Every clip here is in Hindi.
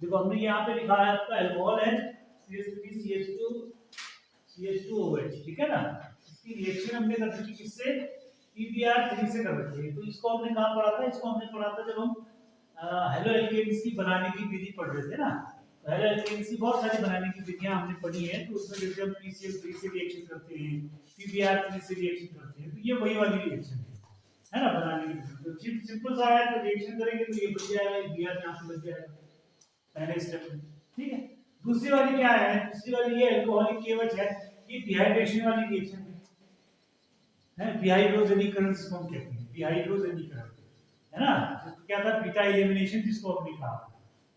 देखो हमने यहाँ पे लिखा है आपका अल्कोहल है CH3CH2 CH2OH, ठीक है ना। इसकी रिएक्शन हमने कर रखी किससे, PbR3 से कर रखी है। तो इसको हमने कहाँ पढ़ा था, इसको हमने पढ़ा था जब हम हेलो एल्केन्स की बनाने की विधि पढ़ रहे थे ना। तो हेलो एल्केन्स की बहुत सारी बनाने की विधियां हमने पढ़ी है। तो उसमें जैसे हम PCl3 से रिएक्शन करते हैं, PbR3 से रिएक्शन करते हैं, तो ये वही वाली रिएक्शन है ना बनाने की विधि। तो सिंपल सा है, तो रिएक्शन करेंगे तो ये बच जाएगा, Br यहाँ पे बच जाएगा पहले स्टेप में, ठीक है। दूसरी वाली क्या है, दूसरी वाली ये अल्कोहलिक KOH है, ये डिहाइड्रेशन वाली रिएक्शन है, डिहाइड्रोजनीकरण जिसको हम कहते हैं, डिहाइड्रोजनीकरण है ना। तो क्या था, बीटा एलिमिनेशन जिसको हमने कहा,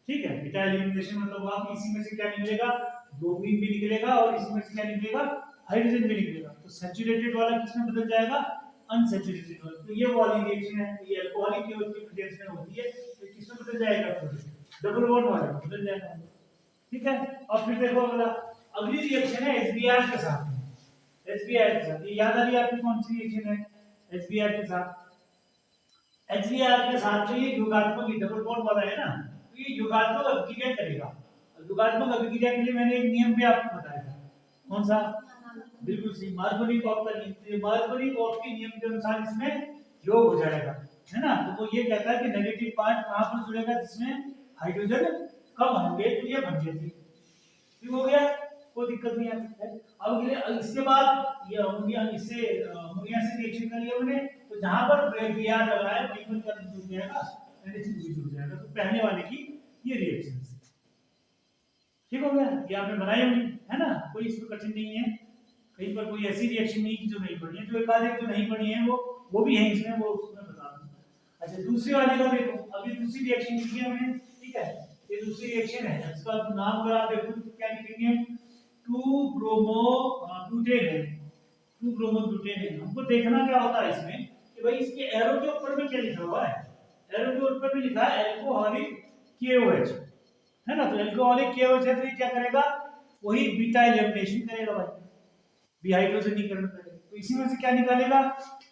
ठीक है। बीटा एलिमिनेशन मतलब आप इसी में से क्या निकलेगा, ब्रोमीन भी निकलेगा और इसी में से क्या निकलेगा, हाइड्रोजन भी निकलेगा। तो सैचुरेटेड वाला किसमें बदल जाएगा, अनसैचुरेटेड वाला। तो ये वाली रिएक्शन है, ये अल्कोहलिक KOH की प्रेजेंस में होती है, तो किसमें बदल जाएगा, डबल बॉन्ड वाले बदल जाएगा, ठीक है। और फिर देखो अगला, अगली रिएक्शन है HBr के साथ, HBr के साथ। ये याद आ रही है आपकी कौन सी रिएक्शन है, HBr के साथ। HBr के साथ तो ये युगात्मक डबल बॉन्ड वाला है ना, तो ये युगात्मक अभिक्रिया करेगा। युगात्मक अभिक्रिया के लिए मैंने एक नियम भी आपको बताया था, कौन सा, बिल्कुल सही, मार्कोनिकॉफ का नियम। मार्कोनिकॉफ के नियम के अनुसार इसमें योग हो जाएगा, है ना। तो वो ये कहता है कि नेगेटिव पार्ट कहां पर जुड़ेगा, जिसमें हाइड्रोजन कम होंगे, तो ये बन जाएगी, ठीक हो गया, कोई दिक्कत नहीं है। अब इसके बाद ये अमोनिया, इससे अमोनिया से रिएक्शन करिए हमने, तो जहां पर Br लगा है वहीं पर क्या जुड़ जाएगा, NH2 भी जुड़ जाएगा। तो पहले वाले की ये रिएक्शन, ठीक हो गया। ये आपने बनाई होगी, है ना, कोई इसमें कठिन नहीं है। कहीं पर कोई ऐसी रिएक्शन नहीं की जो नहीं पढ़ी है, जो एक आध एक जो नहीं पढ़ी है वो भी है इसमें, वो उसमें बता दूं। अच्छा, दूसरी वाली का देखो, अभी दूसरी रिएक्शन लिखी है हमने, ठीक है। ये दूसरी रिएक्शन है, इसका नाम अगर आप देखो तो क्या लिखेंगे, 2 ब्रोमो ब्यूटेन है, 2 ब्रोमो ब्यूटेन है। हमको देखना क्या होता है इसमें कि भाई इसके एरो के ऊपर में क्या लिखा हुआ है, एरो के ऊपर में लिखा है अल्कोहलिक KOH, है ना। तो अल्कोहलिक KOH है, तो ये क्या करेगा, वही बीटा एलिमिनेशन करेगा भाई, डिहाइड्रोजनीकरण करेगा। तो इसी में से क्या निकालेगा,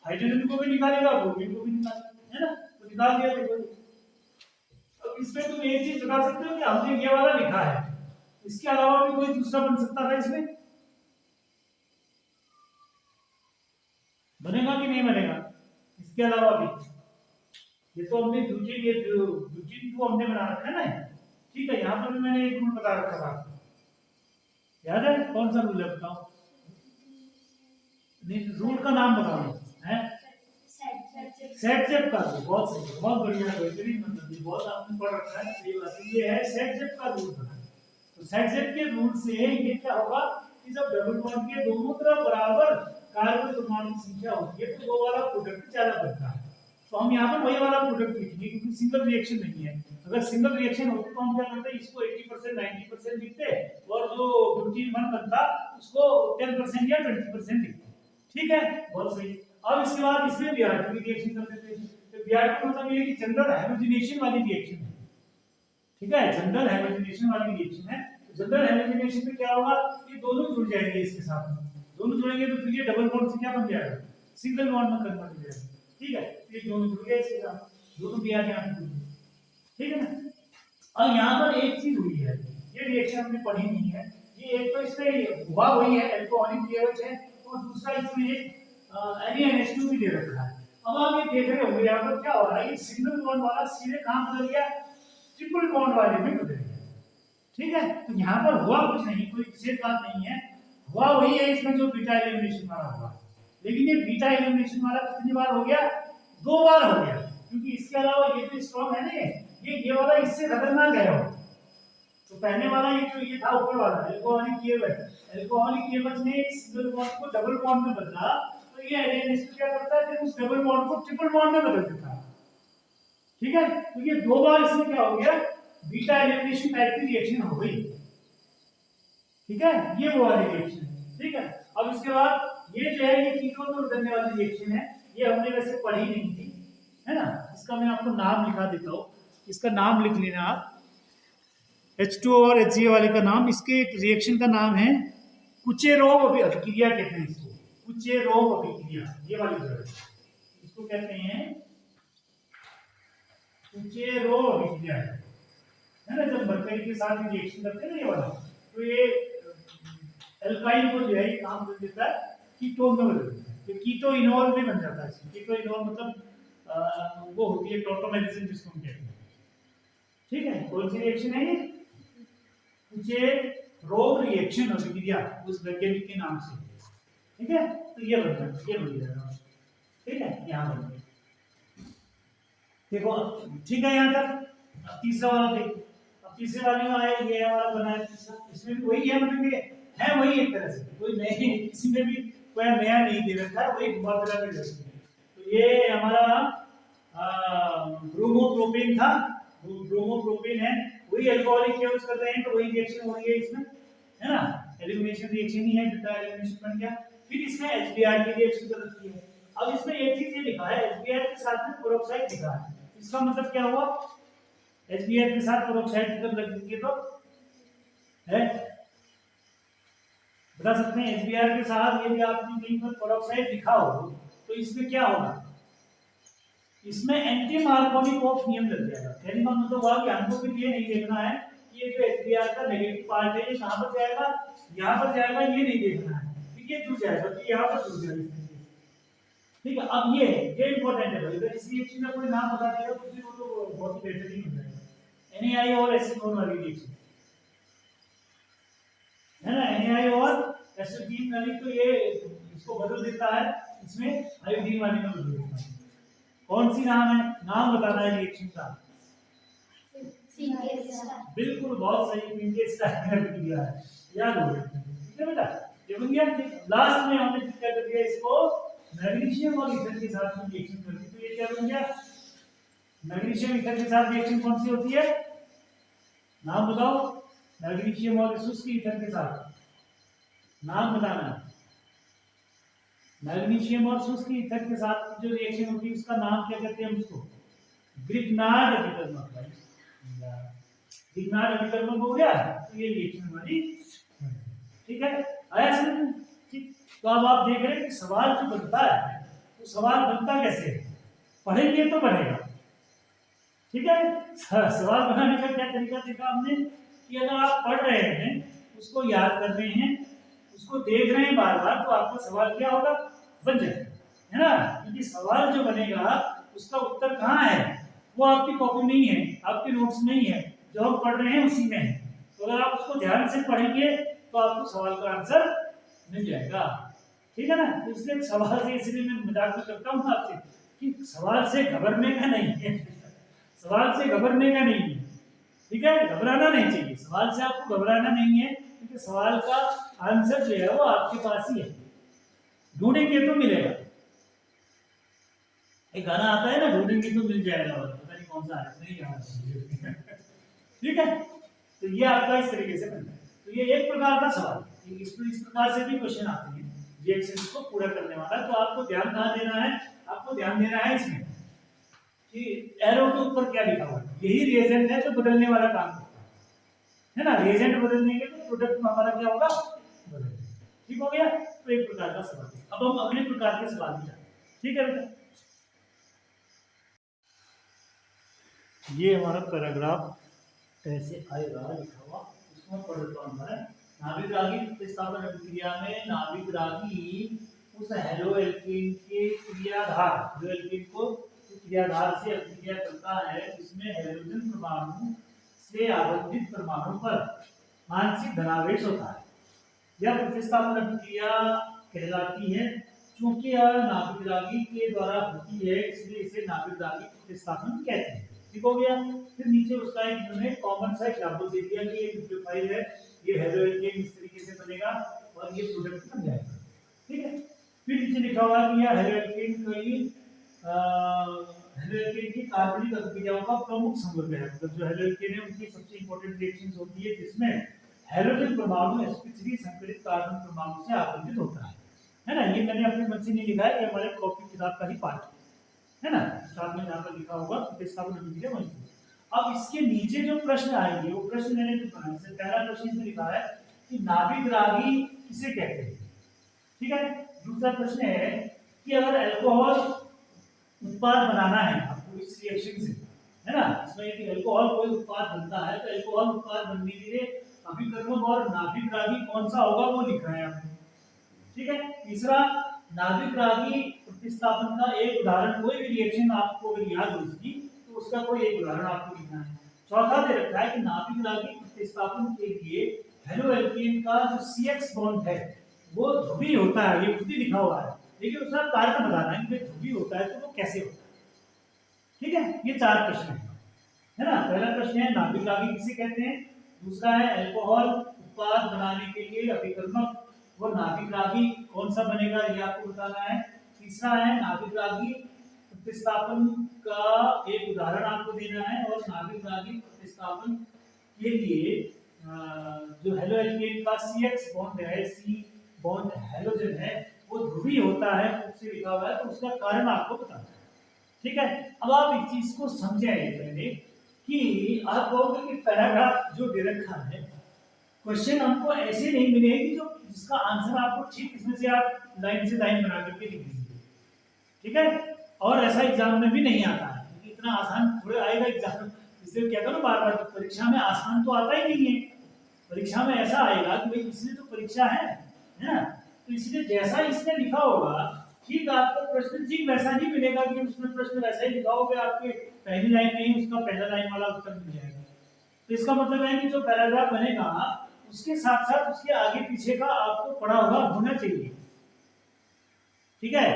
हाइड्रोजन को भी निकालेगा, ब्रोमीन को भी निकालेगा, है ना। तो निकाल दिया देखो। अब इसमें तुम एक चीज बता सकते हो कि हमने ये वाला लिखा है, इसके अलावा भी कोई दूसरा बन सकता था इसमें, बनेगा कि नहीं बनेगा, इसके अलावा भी। ये तो हमने ब्यूटीन, ये ब्यूटीन को हमने बना रखा है ना, ठीक है। यहाँ पर भी मैंने एक रूल बता रखा था, याद है, कौन सा रूल है बताओ, नहीं रूल का नाम बताओ, है सेट जेप का रूल, बहुत सही, बहुत बढ़िया, बेहतरीन, मतलब ये बहुत आपने पढ़ रखा है, सही बात है। ये है सेट जेप का रूल बना। तो सेट जेप के रूल से ये क्या होगा कि जब डबल बॉन्ड के दोनों तरफ बराबर कार्बन परमाणु की संख्या होती है, तो वो वाला प्रोडक्ट ज्यादा बनता है। तो हम यहाँ पर वही वाला प्रोडक्ट लिखेंगे, क्योंकि सिंगल रिएक्शन नहीं है। अगर सिंगल रिएक्शन होती तो हम क्या करते, इसको 80% 90% लिखते, और जो ब्यूटीन 1 बनता उसको 10% या 20% लिखते, ठीक है, बहुत सही। अब इसके बाद इसमें Br की रिएक्शन कर देते हैं। तो Br का मतलब ये है कि जनरल हैलोजिनेशन वाली रिएक्शन है, ठीक है, जनरल हैलोजिनेशन वाली रिएक्शन है। तो जनरल हैलोजिनेशन में क्या होगा, ये दोनों जुड़ जाएंगे इसके साथ में, दोनों जुड़ेंगे तो फिर ये डबल बॉन्ड से क्या बन जाएगा, सिंगल बॉन्ड में कन्वर्ट हो जाएगा, ठीक है। ये दोनों जुड़ गए इसके साथ, दोनों Br यहाँ पे जुड़ गए, ठीक है ना। अब यहाँ पर एक चीज हुई है, ये रिएक्शन हमने पढ़ी नहीं है, ये एक तो इसमें हुआ वही है, अल्कोहलिक KOH है, और दूसरा इसमें एक NaNH2 भी दे रखा है। अब आप ये देख रहे होंगे यहाँ पर क्या हो रहा है, ये सिंगल बॉन्ड वाला सीधे कहां बदल गया, ट्रिपल बॉन्ड वाले में बदल गया, ठीक है। तो यहाँ पर हुआ कुछ नहीं, कोई विशेष बात नहीं है, हुआ वही है इसमें जो बीटा एलिमिनेशन वाला हुआ, लेकिन ये बीटा एलिमिनेशन वाला कितनी बार हो गया, 2 बार हो गया, क्योंकि इसके अलावा ये तो स्ट्रॉन्ग है ना, ये वाला इससे खतरनाक है। तो पहले वाला ये जो ये था ऊपर वाला अल्कोहलिक KOH ने सिंगल बॉन्ड को डबल बॉन्ड में बदला, तो ये NaNH2 क्या करता है, उस डबल बॉन्ड को ट्रिपल बॉन्ड में बदल देता है, ठीक है। तो ये 2 बार इसमें क्या हो गया, बीटा एलिमिनेशन टाइप की रिएक्शन हो गई, ठीक है, ये वो वाली रिएक्शन है, ठीक है। अब इसके बाद ये जो है ये कीटोन में बदलने वाली रिएक्शन है, ये हमने वैसे पढ़ी नहीं थी, है ना। इसका मैं आपको नाम लिखा देता हूँ, इसका नाम लिख लेना आप, H2O और HCl वाले का नाम, इसके रिएक्शन का नाम है कुचेरोव अभिक्रिया, कहते हैं इसको, कुचेरोव अभिक्रिया, ये वाली जो है इसको कहते हैं कुचेरोव अभिक्रिया, है ना। जब बनते अल्काइल के साथ रिएक्शन करते हैं ना ये वाला, तो ये अल्काइल को जो है काम कर देता है कीटोन में बदल देता है, तो कीटो इनोल भी बन जाता है। कीटो इनोल मतलब वो होती है टोटोमेरिज्म जिसको हम कहते हैं। ठीक है, कौन सी रिएक्शन है ये? मुझे रोग रिएक्शन अभिक्रिया उस वैज्ञानिक के नाम से। ठीक है, तो ये बन जाएगा। ठीक है, यहाँ बन गया। देखो ठीक है यहाँ तक। अब तीसरा वाला देखो, अब तीसरे वाले में आया ये वाला बना है तीसरा, इसमें भी वही है, मतलब ये है वही एक तरह से, कोई नई किसी में भी कोई नया नहीं दे रखा है, वही घुमा फिरा के जैसे। तो ये हमारा ब्रोमोप्रोपेन था, ब्रोमोप्रोपेन है, वही अल्कोहलिक यूज कर रहे हैं, तो वही रिएक्शन हो रही है इसमें, है ना, एलिमिनेशन रिएक्शन ही है, बीटा एलिमिनेशन बन गया। फिर इसमें HBr की रिएक्शन कर रखी है। अब इसमें एक चीज ये लिखा है, HBr के साथ में पेरोक्साइड लिखा है, इसका मतलब क्या हुआ? HBr के साथ पेरोक्साइड जब लगेंगे तो है, बता सकते हैं? HBr के साथ यदि आपने कहीं पर पेरोक्साइड लिखा हो तो इसमें क्या होगा? इसमें एंटी मार्कोनिक ऑफ नियम लग जाएगा। कहने का मतलब हुआ कि हमको भी ये नहीं देखना है कि ये जो HBr का नेगेटिव पार्ट है ये कहां पर जाएगा, यहां पर जाएगा, ये नहीं देखना है। ठीक है, जुड़ जाएगा तो यहां पर जुड़ जाएगा। ठीक है, अब ये इंपॉर्टेंट है भाई, अगर इस रिएक्शन का कोई नाम बता देगा तो फिर वो तो बहुत ही बेहतरीन हो जाएगा। NaI और एसीटोन वाली रिएक्शन है ना, NaI और एसीटोन वाली, तो ये इसको बदल देता है, इसमें आयोडीन वाली में बदल देता है। कौन सी नाम है? नाम बताना है रिएक्शन का। बिल्कुल बहुत सही, पिंकेज का दिया है, याद हो गया। ठीक है बेटा, ये बन गया। लास्ट में हमने क्या कर दिया, इसको मैग्नीशियम और ईथर के साथ में रिएक्शन कर दी, तो ये क्या बन गया? मैग्नीशियम ईथर के साथ रिएक्शन कौन सी होती है? नाम बताओ। मैग्नीशियम और शुष्क ईथर के साथ नाम बताना। मैग्नीशियम और शुष्क ईथर के साथ जो रिएक्शन होती है उसका नाम क्या कहते हैं? उसको ग्रिग्नार्ड अभिकर्मक। ग्रिग्नार्ड अभिकर्मक हो गया, तो ये रिएक्शन हमारी। ठीक है, आया समझ? ठीक, तो अब आप देख रहे हैं कि सवाल जो बनता है, तो सवाल बनता कैसे है? पढ़ेंगे तो बनेगा। ठीक है, सवाल बनाने का क्या तरीका देखा हमने कि अगर आप पढ़ रहे हैं, उसको याद कर रहे हैं, उसको देख रहे हैं बार बार, तो आपका सवाल क्या होगा? बन जाएगा, है ना। क्योंकि सवाल जो बनेगा उसका उत्तर कहाँ है? वो आपकी कॉपी में ही है, आपके नोट्स में ही है, जो हम पढ़ रहे हैं उसी में है। तो अगर आप उसको ध्यान से पढ़ेंगे तो आपको सवाल का आंसर मिल जाएगा। ठीक है ना, तो इसलिए सवाल से, इसलिए मैं मजाक में करता हूँ आपसे कि सवाल से घबरने का नहीं है, सवाल से घबरने का नहीं है। ठीक है, घबराना नहीं चाहिए, सवाल से आपको घबराना नहीं है, क्योंकि सवाल का आंसर जो है वो आपके पास ही है, ढूंढेंगे तो मिलेगा। एक गाना आता है ना, ढूंढेंगे तो मिल जाएगा, और पता नहीं कौन सा है, नहीं याद। ठीक है, तो ये आपका इस तरीके से बनता है। तो ये एक प्रकार का सवाल, इस प्रकार से भी क्वेश्चन आते हैं रिएक्शन को पूरा करने वाला। तो आपको ध्यान कहाँ देना है? आपको ध्यान देना है इसमें कि एरो के ऊपर क्या लिखा हुआ है। यही रिएजेंट है जो बदलने वाला काम करता है ना। रिएजेंट बदल देंगे तो प्रोडक्ट में हमारा क्या होगा? बदल। ठीक हो गया, तो एक प्रकार का सवाल। अब हम अगले प्रकार के सवाल में जाते हैं। ठीक है बेटा, ये हमारा पैराग्राफ ऐसे आएगा लिखा हुआ, इसको पढ़ लेता हूँ। नाभिक रागी प्रतिस्थापन अभिक्रिया में नाभिक रागी उस हेलो एल्केन के क्रियाधार, जो एल्केन को क्रियाधार से अभिक्रिया करता है, इसमें हाइड्रोजन परमाणु से आबंधित परमाणु पर आंशिक धनावेश होता है। यह प्रतिस्थापन अभिक्रिया कहलाती है। चूंकि यह नाभिक रागी के द्वारा होती है, इसलिए इसे नाभिक रागी प्रतिस्थापन कहते हैं। ठीक हो गया। फिर नीचे उसका एक इन्होंने कॉमन सा एग्जांपल दे दिया कि ये न्यूक्लियोफाइल है, ये हेलो एल्केन इस तरीके से बनेगा और ये प्रोडक्ट बन जाएगा। ठीक है, फिर नीचे लिखा हुआ है कि यह हेलो एल्केन की कार्बनिक अभिक्रियाओं का प्रमुख संवर्ग है। मतलब जो हेलो एल्केन है उनकी सबसे इंपॉर्टेंट रिएक्शंस होती है जिसमें हाइड्रोजन परमाणु sp3 संकरित कार्बन परमाणु से आबंधित होता है ना। ये मैंने अपने मन से नहीं लिखा है, ये हमारे कॉपी किताब का ही पार्ट है ना। साथ में जहाँ पर लिखा होगा प्रतिस्थापन अभिक्रिया वही। अब इसके नीचे जो प्रश्न आएंगे वो प्रश्न मैंने जो बनाया, जैसे पहला प्रश्न इसमें लिखा है कि नाभिक रागी किसे कहते हैं। ठीक है, दूसरा प्रश्न है कि अगर अल्कोहल उत्पाद बनाना है आपको इस रिएक्शन से, है ना। इसमें यदि अल्कोहल कोई उत्पाद बनता है तो अल्कोहल उत्पाद बनने के लिए अभिकर्मक और नाभिक रागी कौन सा होगा वो लिख रहे हैं आपने। ठीक है। तीसरा, नाभिक रागी प्रतिस्थापन का एक उदाहरण, कोई भी रिएक्शन आपको अगर याद हो इसकी तो उसका कोई एक उदाहरण आपको लिखना है। चौथा दे रखा है कि नाभिक रागी प्रतिस्थापन के लिए हेलोएल्केन का जो CX बॉन्ड है वो ध्रुवीय होता है, ये खुद ही लिखा हुआ है, लेकिन उसका कारण बताना है कि ध्रुवीय होता है तो वो कैसे होता है। ठीक है, ये 4 प्रश्न है ना। पहला प्रश्न है नाभिक रागी किसे कहते हैं, दूसरा है अल्कोहल उत्पाद बनाने के लिए अभिकर्मक वो नाभिक रागी कौन सा बनेगा ये आपको बताना है, तीसरा है नाभिक रागी प्रतिस्थापन का एक उदाहरण आपको देना है, और नाभिक रागी प्रतिस्थापन के लिए जो हेलोएल्केन का CX बॉन्ड है, C बॉन्ड हेलोजन है वो ध्रुवीय होता है, उससे लिखा हुआ है तो उसका कारण आपको बताना है। ठीक है। अब आप एक चीज को समझे पहले कि आप कहोगे कि पैराग्राफ जो दे रखा है क्वेश्चन हमको ऐसे नहीं मिलेगी जो जिसका आंसर आपको ठीक इसमें से आप लाइन से लाइन बना करके लिख लीजिए। ठीक है। और ऐसा एग्जाम में भी नहीं आता है क्योंकि इतना आसान थोड़े आएगा एग्जाम, इसलिए कहता हूँ ना बार बार, परीक्षा में आसान तो आता ही नहीं है। परीक्षा में ऐसा आएगा कि भाई इसलिए तो परीक्षा है ना, तो इसलिए जैसा इसमें लिखा होगा ठीक आपको प्रश्न ठीक वैसा नहीं मिलेगा कि उसमें प्रश्न वैसा ही लिखा होगा, आपके पहली लाइन में ही उसका पहला लाइन वाला उत्तर मिल जाएगा। तो इसका मतलब है कि जो पैराग्राफ बनेगा उसके साथ साथ उसके आगे पीछे का आपको पढ़ा हुआ होना चाहिए। ठीक है।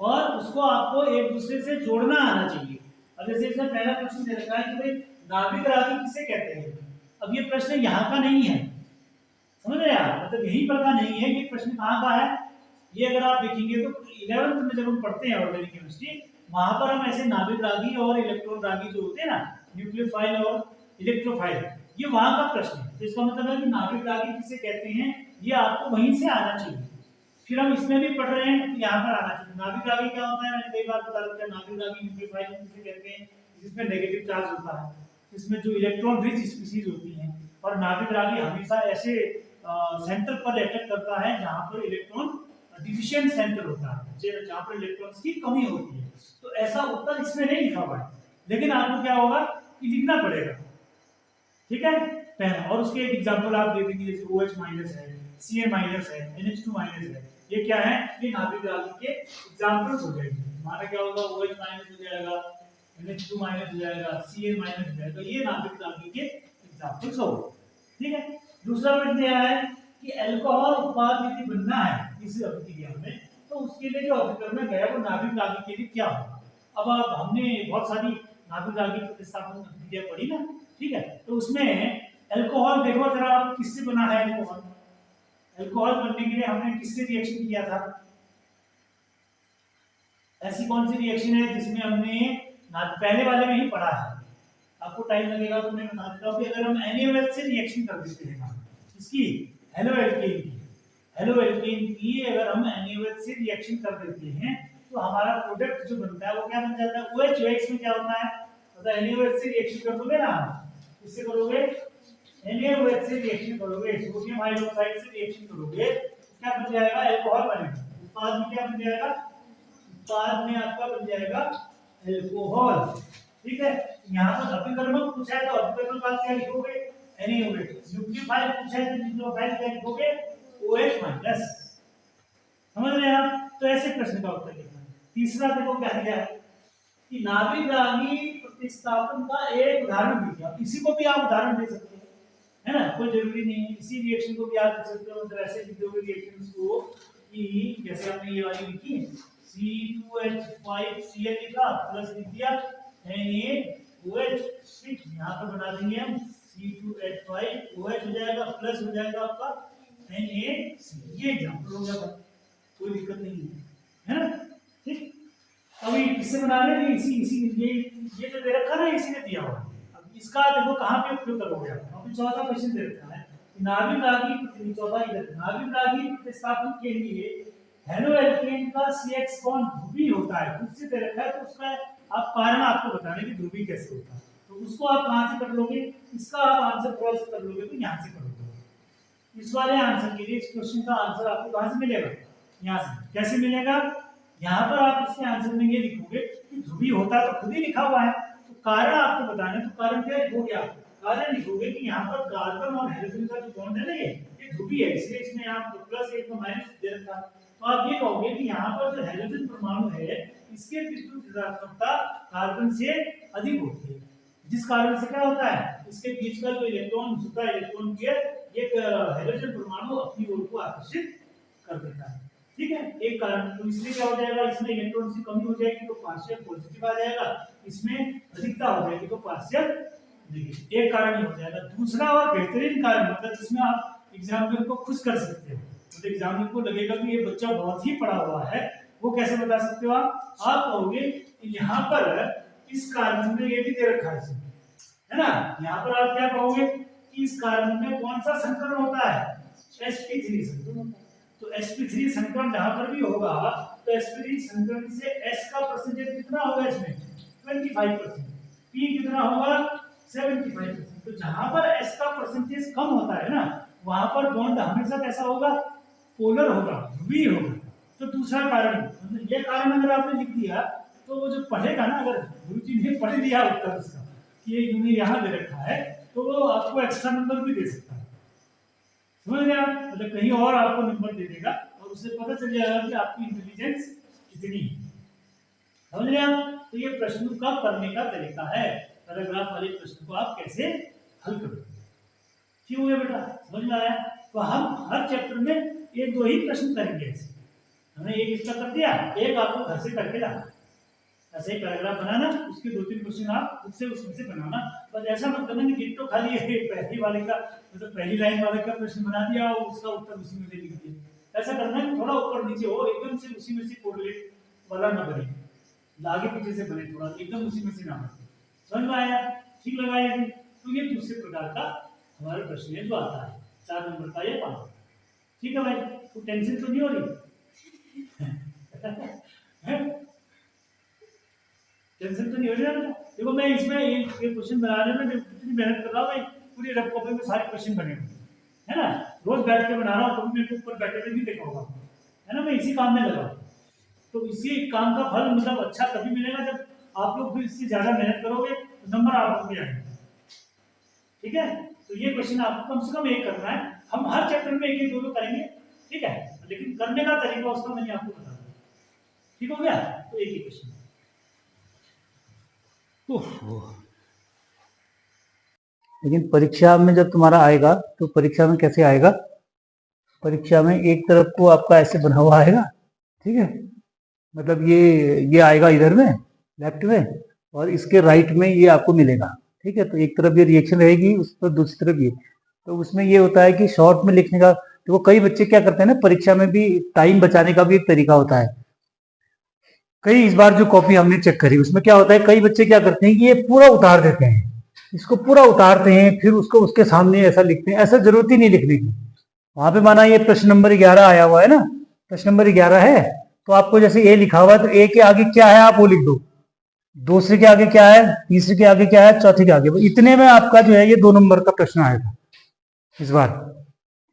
और उसको आपको एक दूसरे से जोड़ना आना चाहिए। अब जैसे इसमें पहला प्रश्न दे रखा है कि भाई नाभिक रागी किसे कहते हैं, अब ये प्रश्न यहाँ का नहीं है, समझ रहे हैं आप, मतलब यहीं पर का नहीं है, ये प्रश्न कहाँ का है, ये अगर आप देखेंगे तो 11th में जब हम पढ़ते हैं ऑर्गेनिक केमिस्ट्री वहां पर हम ऐसे नाभिक रागी और इलेक्ट्रॉन रागी जो होते हैं ना, न्यूक्लियोफाइल और इलेक्ट्रोफाइल, ये वहां का प्रश्न है। तो इसका मतलब है कि नाभिक रागी किसे कहते हैं ये आपको वहीं से आना चाहिए। फिर हम इसमें भी पढ़ रहे हैं यहाँ पर आना चाहिए। नाभिक रागी क्या होता है, मैंने कई बार बता रखा है, नाभिक रागी न्यूक्लियोफाइल किसे कहते हैं जिसमें नेगेटिव चार्ज होता है, इसमें जो इलेक्ट्रॉन रिच स्पीशीज होती हैं, और नाभिक रागी हमेशा ऐसे सेंटर पर अटैक करता है जहां पर इलेक्ट्रॉन डिफिशिएंट सेंटर होता है, जहां पर इलेक्ट्रॉन्स की कमी होती है। तो ऐसा उत्तर इसमें नहीं लिखा हुआ है, लेकिन आपको क्या होगा कि लिखना पड़ेगा। ठीक है। पहला, और उसके एक एग्जांपल आप दे देंगे जैसे OH माइनस है, Cl माइनस है, NH2 माइनस है, ये क्या है, ये नाभिक रागी के एग्जांपल्स हो जाएंगे। हमारा क्या होगा, OH माइनस हो जाएगा, NH2 माइनस हो जाएगा, Cl माइनस हो जाएगा, ये नाभिक रागी के एग्जांपल्स हो। ठीक है। दूसरा प्रश्न यह है कि अल्कोहल उत्पाद यदि बनना है इस अभिक्रिया में तो उसके लिए जो अभिकर्मक है वो नाभिक रागी के लिए क्या होगा। अब आप हमने बहुत सारी नाभिक रागी प्रतिस्थापन अभिक्रिया पढ़ी ना, ठीक है, तो उसमें अल्कोहल देखो जरा आप किससे बना है, अल्कोहल, अल्कोहल बनने के लिए हमने किससे रिएक्शन किया था, ऐसी कौन सी रिएक्शन है जिसमें हमने पहले वाले में ही पढ़ा है, आपको टाइम लगेगा तो मैं बता देता हूँ कि अगर हम NaOH से रिएक्शन कर देते हैं इसकी हेलोएल्केन की, हेलोएल्केन की अगर हम NaOH से रिएक्शन कर देते हैं तो हमारा प्रोडक्ट जो बनता है वो क्या बन जाता है, OH। OH में क्या होता है, मतलब NaOH से रिएक्शन कर दोगे ना, इससे करोगे NaOH से रिएक्शन करोगे, सोडियम हाइड्रोक्साइड से रिएक्शन करोगे, क्या बन जाएगा, अल्कोहल बनेगा। उत्पाद में क्या बन जाएगा, उत्पाद में आपका बन जाएगा अल्कोहल। ठीक है। यहाँ पर अभिकर्मक पूछा है तो अभिकर्मक आप क्या लिखोगे, NaOH। न्यूक्लियोफाइल पूछा है तो न्यूक्लियोफाइल क्या लिखोगे, OH माइनस। समझ रहे हैं आप, तो ऐसे प्रश्न का उत्तर लिखना है। तीसरा देखो क्या दिया है कि नाभिक रागी प्रतिस्थापन का एक उदाहरण दीजिए। आप इसी को भी आप उदाहरण दे सकते हैं, है ना, कोई जरूरी नहीं है, इसी रिएक्शन को भी आप लिख सकते हो, मतलब ऐसे लिख दोगे रिएक्शंस को कि जैसे हमने ये वाली लिखी है C2H5Cl लिखा प्लस लिख दिया NaOH, ठीक, यहाँ पर बना देंगे हम C2H5OH हो जाएगा प्लस हो जाएगा आपका NaC, ये एग्जांपल हो गया, कोई दिक्कत नहीं है ना। ठीक, अभी किससे बना रहे हैं, इसी इसी ये जो दे रखा ना इसी ने दिया हुआ। अब इसका देखो कहाँ पे उपयोग करोगे आप। अभी चौथा क्वेश्चन दे रखा है नाभिक रागी, चौथा इधर नाभिक रागी प्रतिस्थापन के लिए हेलोएल्केन का CX बॉन्ड ध्रुवीय होता है, खुद से दे रखा है, तो उसका आप कारण आपको बताने की ध्रुवीय कैसे होता है, तो उसको आप कहाँ से कर लोगे, इसका आप आंसर क्रॉस कर लोगे तो यहाँ से कर लोगे। इस वाले आंसर के लिए इस क्वेश्चन का आंसर आपको कहाँ से मिलेगा, यहाँ से। कैसे मिलेगा, यहाँ पर आप इसके आंसर में ये लिखोगे कि ध्रुवीय होता है तो खुद ही लिखा हुआ है, तो कारण आपको बताना है, तो कारण क्या लिखोगे आप? कारण लिखोगे कि यहाँ पर कार्बन और हाइड्रोजन का जो बॉन्ड है ना, ये ध्रुवीय है, इसलिए इसमें आप प्लस एक माइनस दे रखा। तो आप ये कहोगे कि यहाँ पर जो हाइड्रोजन परमाणु है इसके विद्युत ऋणात्मकता कार्बन से अधिक होती है, जिस कारण से क्या होता है, इसके बीच का जो इलेक्ट्रॉन होता है, इलेक्ट्रॉन पेयर एक हाइड्रोजन परमाणु अपनी ओर को आकर्षित कर देता है। ठीक है, एक कारण। तो इसलिए क्या हो जाएगा, इसमें इलेक्ट्रॉन की कमी हो जाएगी तो पार्शियल पॉजिटिव आ जाएगा, इसमें अधिकता हो जाएगी तो पार्शियल नेगेटिव। एक कारण ही हो जाएगा। दूसरा और बेहतरीन कारण मतलब जिसमें आप एग्जामिनर को खुश कर सकते हो, तो एग्जामिनर को लगेगा कि ये बच्चा बहुत ही पढ़ा हुआ है। वो कैसे बता सकते हो आप? आप कहोगे कि यहाँ पर इस कार्बन में ये भी दे रखा है ना, यहाँ पर आप क्या कहोगे कि इस कार्बन में कौन सा संकरण होता है, sp3 संकरण होता है। तो sp3 संकरण जहां पर भी होगा तो sp3 संकरण से s का परसेंटेज कितना होगा, इसमें 25%, p कितना होगा 75%। तो जहां पर s का परसेंटेज कम होता है ना, वहां पर बॉन्ड हमेशा कैसा होगा, पोलर होगा, ध्रुवीय होगा। तो दूसरा कारण, मतलब ये कारण अगर आपने लिख दिया तो वो जो पढ़ेगा ना, अगर गुरुजी ने पढ़ लिया उत्तर उसका कि ये इन्होंने यहाँ दे रखा है, तो वो आपको एक्स्ट्रा नंबर भी दे सकता है। समझ रहे आप? मतलब कहीं और आपको नंबर दे देगा और उससे पता चल जाएगा कि आपकी इंटेलिजेंस कितनी है। समझ रहे आप? तो ये प्रश्न का करने का तरीका है, पैराग्राफ वाले प्रश्न को आप कैसे हल करोगे। ठीक हो गया बेटा? समझ में आया? तो हम हर चैप्टर में एक दो ही प्रश्न करेंगे ऐसे। हमने एक इसका कर दिया, एक आपको घर से करके लाना, ऐसे ही पैराग्राफ बनाना, उसके दो तीन क्वेश्चन आप खुद से उसमें से बनाना। बस ऐसा मत करना कि डिट्टो खाली पहली वाले का मतलब पहली लाइन वाले का प्रश्न बना दिया और उसका उत्तर उसी में से लिख दिया। ऐसा करना है थोड़ा ऊपर नीचे हो, एकदम से उसी में से कोरिलेट वाला ना बने, आगे पीछे से बने, थोड़ा एकदम उसी में से ना बने। समझ में आया? ठीक लगा ये? तो ये दूसरे प्रकार का हमारे प्रश्न है जो आता है 4 नंबर का या 5। ठीक है भाई? तो टेंशन तो नहीं हो रही? टेंशन तो नहीं हो रहा? देखो मैं इसमें ये क्वेश्चन बनाने में कितनी मेहनत कर रहा हूँ भाई, पूरी रफ कॉपी में सारे क्वेश्चन बने हुए है ना, रोज बैठ के बना रहा हूँ, कभी मेरे को ऊपर बैठे हुए नहीं देखा होगा है ना, मैं इसी काम में लगा। तो इसी काम का फल मतलब अच्छा तभी मिलेगा जब आप लोग भी इससे ज्यादा मेहनत करोगे तो नंबर आप लोग भी आएंगे। ठीक है? तो ये क्वेश्चन आपको कम से कम एक करना है, हम हर चैप्टर में एक दो करेंगे। ठीक है? लेकिन करने का तरीका उसका मैंने आपको बता दिया। ठीक हो गया? तो एक ही क्वेश्चन। लेकिन परीक्षा में जब तुम्हारा आएगा तो परीक्षा में कैसे आएगा, परीक्षा में एक तरफ को आपका ऐसे बना हुआ आएगा, ठीक है, मतलब ये आएगा इधर में लेफ्ट में और इसके राइट में ये आपको मिलेगा। ठीक है? तो एक तरफ ये रिएक्शन रहेगी, उस पर दूसरी तरफ ये। तो उसमें ये होता है कि शॉर्ट में लिखने का, तो वो कई बच्चे क्या करते हैं ना, परीक्षा में भी टाइम बचाने का भी एक तरीका होता है। कई इस बार जो कॉपी हमने चेक करी उसमें क्या होता है, कई बच्चे क्या करते हैं कि ये पूरा उतार देते हैं, इसको पूरा उतारते हैं, फिर उसको उसके सामने ऐसा लिखते हैं। ऐसा जरूरत ही नहीं लिखने की। वहां पे माना ये प्रश्न नंबर 11 आया हुआ है ना, प्रश्न नंबर 11 है, तो आपको जैसे ए लिखा हुआ है तो ए के आगे क्या है आप वो लिख दो, दूसरे के आगे क्या है, तीसरे के आगे क्या है, चौथे के आगे, इतने में आपका जो है ये 2 नंबर का प्रश्न आएगा इस बार।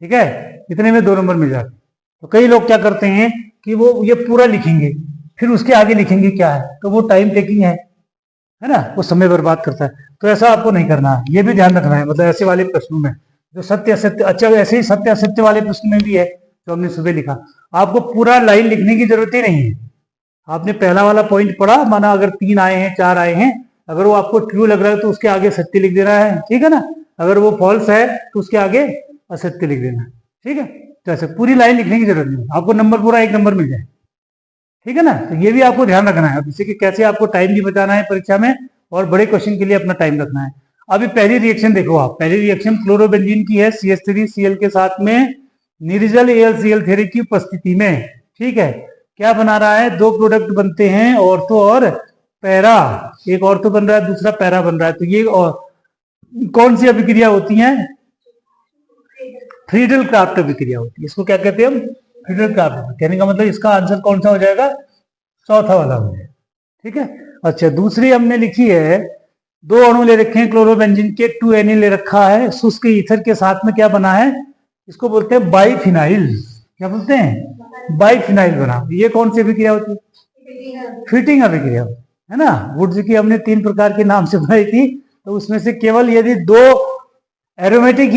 ठीक है? इतने में 2 नंबर मिल जाते। तो कई लोग क्या करते हैं कि वो ये पूरा लिखेंगे फिर उसके आगे लिखेंगे क्या है, तो वो टाइम टेकिंग है ना, वो समय बर्बाद करता है। तो ऐसा आपको नहीं करना है, ये भी ध्यान रखना है। मतलब ऐसे वाले प्रश्नों में जो सत्य असत्य, अच्छा ऐसे ही सत्य असत्य वाले प्रश्न में भी है जो हमने सुबह लिखा, आपको पूरा लाइन लिखने की जरूरत ही नहीं है। आपने पहला वाला पॉइंट पढ़ा, माना अगर 3 आए हैं 4 आए हैं, अगर वो आपको ट्रू लग रहा है तो उसके आगे सत्य लिख देना है। ठीक है ना? अगर वो फॉल्स है तो उसके आगे असत्य लिख देना है। ठीक है? तो ऐसे पूरी लाइन लिखने की जरूरत नहीं, आपको नंबर पूरा 1 नंबर मिल जाए। ठीक है ना? तो ये भी आपको ध्यान रखना है, जैसे कि कैसे आपको टाइम भी बचाना है परीक्षा में और बड़े क्वेश्चन के लिए अपना टाइम रखना है। अभी पहली रिएक्शन देखो आप, पहली रिएक्शन क्लोरोबेंजीन की है CH3Cl के साथ में निर्जल AlCl3 की उपस्थिति में। ठीक है? क्या बना रहा है, 2 प्रोडक्ट बनते हैं, ऑर्थो और पैरा। एक ऑर्थो बन रहा है, दूसरा पैरा बन रहा है। तो ये कौन सी अभिक्रिया होती है, फ्रीडल क्राफ्ट अभिक्रिया होती है। इसको क्या कहते हैं हम, फ्रीडल क्राफ्ट। कहने का मतलब इसका आंसर कौन सा हो जाएगा, चौथा वाला हो जाएगा। ठीक है? अच्छा, दूसरी हमने लिखी है, 2 अणु ले रखे हैं क्लोरोबेंजीन के, 2Na ले रखा है, शुष्क ईथर के साथ में क्या बना है, इसको बोलते हैं बाइफिनाइल। क्या बोलते हैं, बाइफिनाइल बना। ये कौन सी अभिक्रिया होती है, फिटिंग अभिक्रिया है ना। वुड्स की हमने 3 प्रकार के नाम से बनाई थी, तो उसमें से केवल यदि 2 एरोमेटिक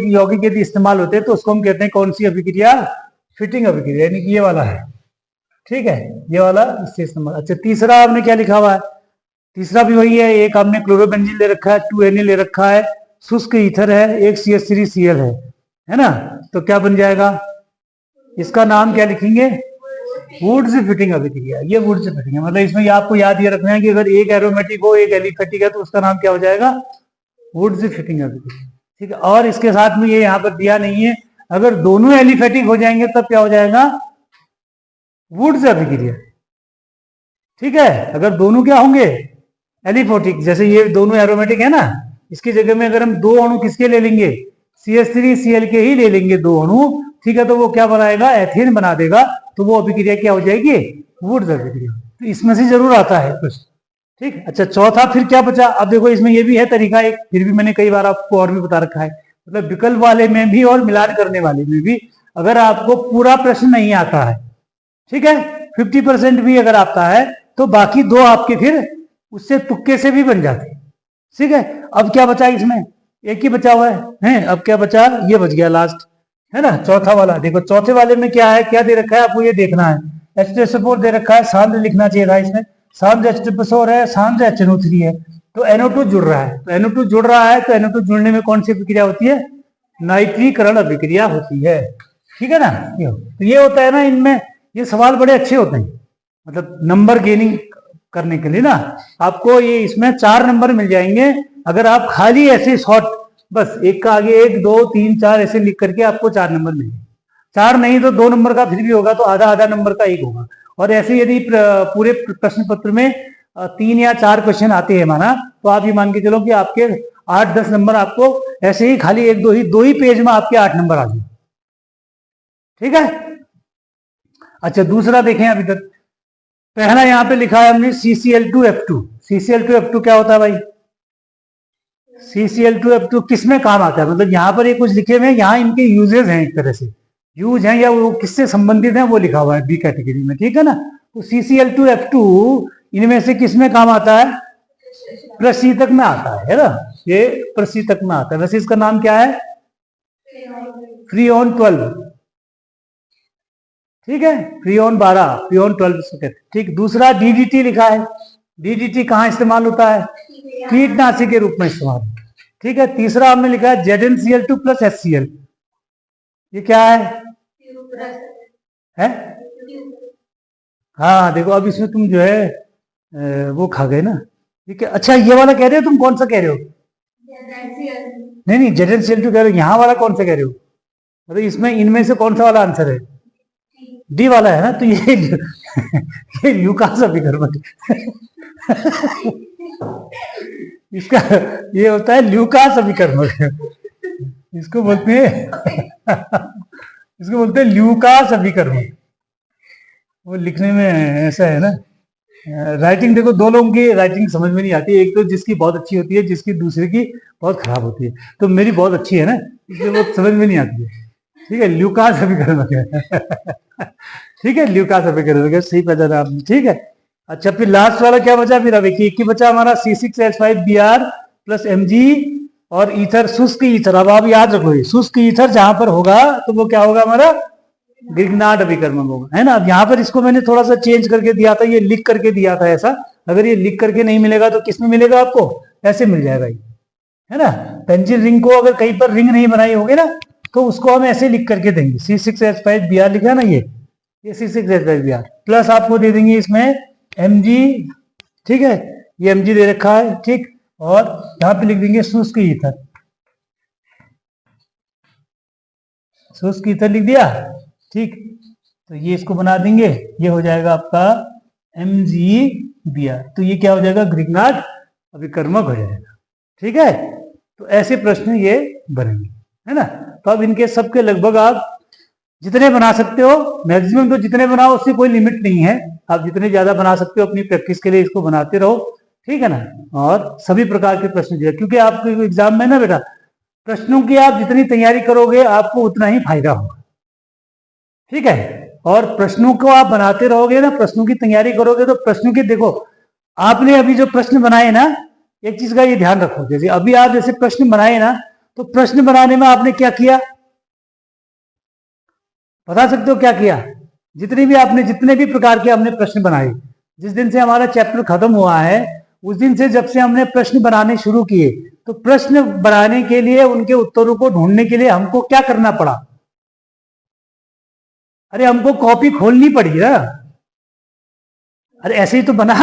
यौगिक यदि इस्तेमाल होते हैं तो उसको हम कहते हैं कौन सी अभिक्रिया, फिटिंग अभिक्रिया, यानी कि ये वाला है, ठीक है, ये वाला इससे इस्तेमाल। अच्छा, तीसरा आपने क्या लिखा हुआ है, तीसरा भी वही है, एक हमने क्लोरोबेंजीन ले रखा है, 2Na ले रखा है, शुष्क ईथर है, एक CH3Cl है ना। तो क्या बन जाएगा, इसका नाम क्या लिखेंगे, वुड्स फिटिंग अभिक्रिया। ये वुड्स फिटिंग है, मतलब इसमें आपको याद ये रखना है कि अगर एक एरोमेटिक हो एक एलिफेटिक है तो उसका नाम क्या हो जाएगा, वुड्स फिटिंग अभिक्रिया, ठीक है। और इसके साथ में ये यहाँ पर दिया नहीं है, अगर दोनों एलिफेटिक हो जाएंगे तब क्या हो जाएगा, वुड्स अभिक्रिया, ठीक है। अगर दोनों क्या होंगे, एलिफोटिक, जैसे ये दोनों एरोमेटिक है ना, इसकी जगह में अगर हम 2 अणु किसके ले लेंगे, CH3Cl के ही ले लेंगे 2 अणु, ठीक है, तो वो क्या बनाएगा, एथेन बना देगा, तो वो अभिक्रिया क्या हो जाएगी, वुड्स अभिक्रिया। तो इसमें से जरूर आता है कुछ, ठीक। अच्छा, चौथा फिर क्या बचा, अब देखो इसमें ये भी है तरीका एक, फिर भी मैंने कई बार आपको और भी बता रखा है, मतलब विकल्प वाले में भी और मिलान करने वाले में भी, अगर आपको पूरा प्रश्न नहीं आता है, ठीक है, 50% भी अगर आता है, तो बाकी 2 आपके फिर उससे तुक्के से भी बन जाते, ठीक है। अब क्या बचा इसमें, एक ही बचा हुआ है, अब क्या बचा, ये बच गया लास्ट, है ना, चौथा वाला। देखो चौथे वाले में क्या है, क्या दे रखा है आपको, ये देखना है, H2SO4 दे रखा है, सांद्र लिखना चाहिए था इसमें, सांद्र H2SO4 है, सांद्र HNO3 है, तो NO2 जुड़ रहा है, तो NO2 जुड़ रहा है, तो NO2 जुड़ने में कौन सी अभिक्रिया होती है, नाइट्रीकरण अभिक्रिया होती है, ठीक है ना। तो ये होता है ना, इनमें ये सवाल बड़े अच्छे होते हैं, मतलब नंबर गेनिंग करने के लिए ना, आपको ये इसमें 4 नंबर मिल जाएंगे अगर आप खाली ऐसे शॉर्ट, बस एक का आगे 1 2 3 4 ऐसे लिख करके आपको 4 नंबर मिलेंगे, 4 नहीं तो 2 नंबर का फिर भी होगा, तो आधा आधा नंबर का एक होगा। और ऐसे यदि पूरे प्रश्न पत्र में 3 या 4 क्वेश्चन आते हैं माना, तो आप ये मान के चलो कि आपके 8-10 नंबर आपको ऐसे ही खाली 1 2 ही पेज में आपके 8 नंबर आ जाए, ठीक है। अच्छा, दूसरा देखें अभी तक, पहला यहां पे लिखा है हमने CCl2F2, CCl2F2 क्या होता है भाई, CCl2F2 किस में काम आता है, मतलब यहाँ पर ये कुछ लिखे हुए हैं, यहाँ इनके यूजेस हैं, एक तरह से यूज हैं या वो किससे संबंधित हैं वो लिखा हुआ है बी कैटेगरी में, ठीक है ना। तो CCl2F2 इनमें से किस में काम आता है, प्रशीतक में आता है ना, ये प्रशीतक में आता है। वैसे इसका नाम क्या है, फ्रीऑन 12, ठीक है, फ्रीऑन 12, फ्रीऑन 12, ठीक। दूसरा DDT लिखा है, DDT कहाँ इस्तेमाल होता है, कीटनाशी के रूप में इस्तेमाल, ठीक है। तीसरा हमने लिखा है ZnCl2 + HCl, ये क्या है? हाँ देखो, अब इसमें तुम जो है वो खा गए ना, ठीक है। अच्छा, ये वाला कह रहे हो तुम, कौन सा कह रहे हो, नहीं ZnCl2 कह रहे हो, यहाँ वाला कौन सा कह रहे हो, मतलब इसमें इनमें से कौन सा वाला आंसर है, डी वाला है ना, तो ये ल्यूकास अभिकर्मक इसका ये होता है ल्यूकास अभिकर्मक, इसको बोलते हैं ल्यूकास अभिकर्मक। वो लिखने में ऐसा है ना, राइटिंग देखो, 2 लोगों की राइटिंग समझ में नहीं आती, एक तो जिसकी बहुत अच्छी होती है, जिसकी दूसरे की बहुत खराब होती है, तो मेरी बहुत अच्छी है ना, इसलिए वो समझ में नहीं आती है, ठीक है। ल्यूकास अभिकर्मक है ठीक है, ल्यूकास अभिकर्मक, सही पहचाना आपने, ठीक है। अच्छा, फिर लास्ट वाला क्या बचा, फिर अभी एक ही बचा हमारा C6H5Br + Mg और ईथर, शुष्क ईथर। अब आप याद रखो, ये शुष्क ईथर जहां पर होगा तो वो क्या होगा, हमारा ग्रिग्नार्ड अभिकर्मक होगा, है ना। अब यहाँ पर इसको मैंने थोड़ा सा चेंज करके दिया था, ये लिख करके दिया था ऐसा, अगर ये लिख करके नहीं मिलेगा तो किस में मिलेगा आपको, ऐसे मिल जाएगा ये, है ना। पेंसिल रिंग को अगर कहीं पर रिंग नहीं बनाई होगी ना, तो उसको हम ऐसे लिख करके देंगे, C6H5Br लिखा ना, ये C6H5Br प्लस आपको दे देंगे इसमें Mg, ठीक है, ये Mg दे रखा है, ठीक। और यहाँ पे लिख देंगे शुष्क ईथर, शुष्क ईथर लिख दिया, ठीक। तो ये इसको बना देंगे, ये हो जाएगा आपका MgBr, तो ये क्या हो जाएगा, ग्रिग्नार्ड अभिकर्मक हो जाएगा, ठीक है। तो ऐसे प्रश्न ये बनेंगे, है ना। तो अब इनके सबके लगभग आप जितने बना सकते हो, मैक्सिमम तो जितने बनाओ, उससे कोई लिमिट नहीं है, आप जितने ज्यादा बना सकते हो अपनी प्रैक्टिस के लिए इसको बनाते रहो, ठीक है ना। और सभी प्रकार के प्रश्न जो है, क्योंकि आपके एग्जाम में ना बेटा, प्रश्नों की आप जितनी तैयारी करोगे आपको उतना ही फायदा होगा, ठीक है। और प्रश्नों को आप बनाते रहोगे ना, प्रश्नों की तैयारी करोगे तो प्रश्नों की देखो, आपने अभी जो प्रश्न बनाए ना, एक चीज का ये ध्यान रखो, जैसे अभी आप जैसे प्रश्न बनाए ना, तो प्रश्न बनाने में आपने क्या किया, बता सकते हो क्या किया? जितने भी प्रकार के हमने प्रश्न बनाए, जिस दिन से हमारा चैप्टर खत्म हुआ है, उस दिन से जब से हमने प्रश्न बनाने शुरू किए, तो प्रश्न बनाने के लिए, उनके उत्तरों को ढूंढने के लिए हमको क्या करना पड़ा? अरे हमको कॉपी खोलनी पड़ी ना। अरे ऐसे ही तो बना।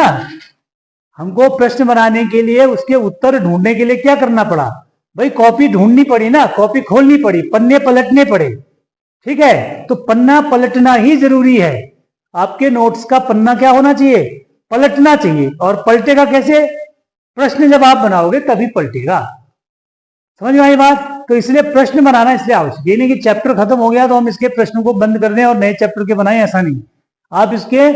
हमको प्रश्न बनाने के लिए, उसके उत्तर ढूंढने के लिए क्या करना पड़ा? भाई कॉपी ढूंढनी पड़ी ना, कॉपी खोलनी पड़ी, पन्ने पलटने पड़े। ठीक है, तो पन्ना पलटना ही जरूरी है। आपके नोट्स का पन्ना क्या होना चाहिए? पलटना चाहिए। और पलटेगा कैसे? प्रश्न जब आप बनाओगे तभी पलटेगा। समझ में आई बात? तो इसलिए प्रश्न बनाना इसलिए आवश्यक, ये नहीं कि चैप्टर खत्म हो गया तो हम इसके प्रश्नों को बंद कर दें और नए चैप्टर के बनाएं, ऐसा नहीं। आप इसके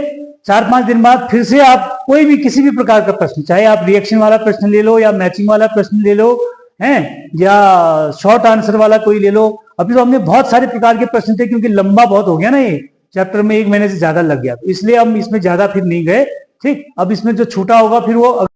4-5 दिन बाद फिर से आप कोई भी किसी भी प्रकार का प्रश्न, चाहे आप रिएक्शन वाला प्रश्न ले लो या मैचिंग वाला प्रश्न ले लो, हैं, या शॉर्ट आंसर वाला कोई ले लो। अभी तो हमने बहुत सारे प्रकार के प्रश्न थे, क्योंकि लंबा बहुत हो गया ना ये चैप्टर में, 1 महीने से ज्यादा लग गया, तो इसलिए हम इसमें ज्यादा फिर नहीं गए। ठीक, अब इसमें जो छूटा होगा फिर वो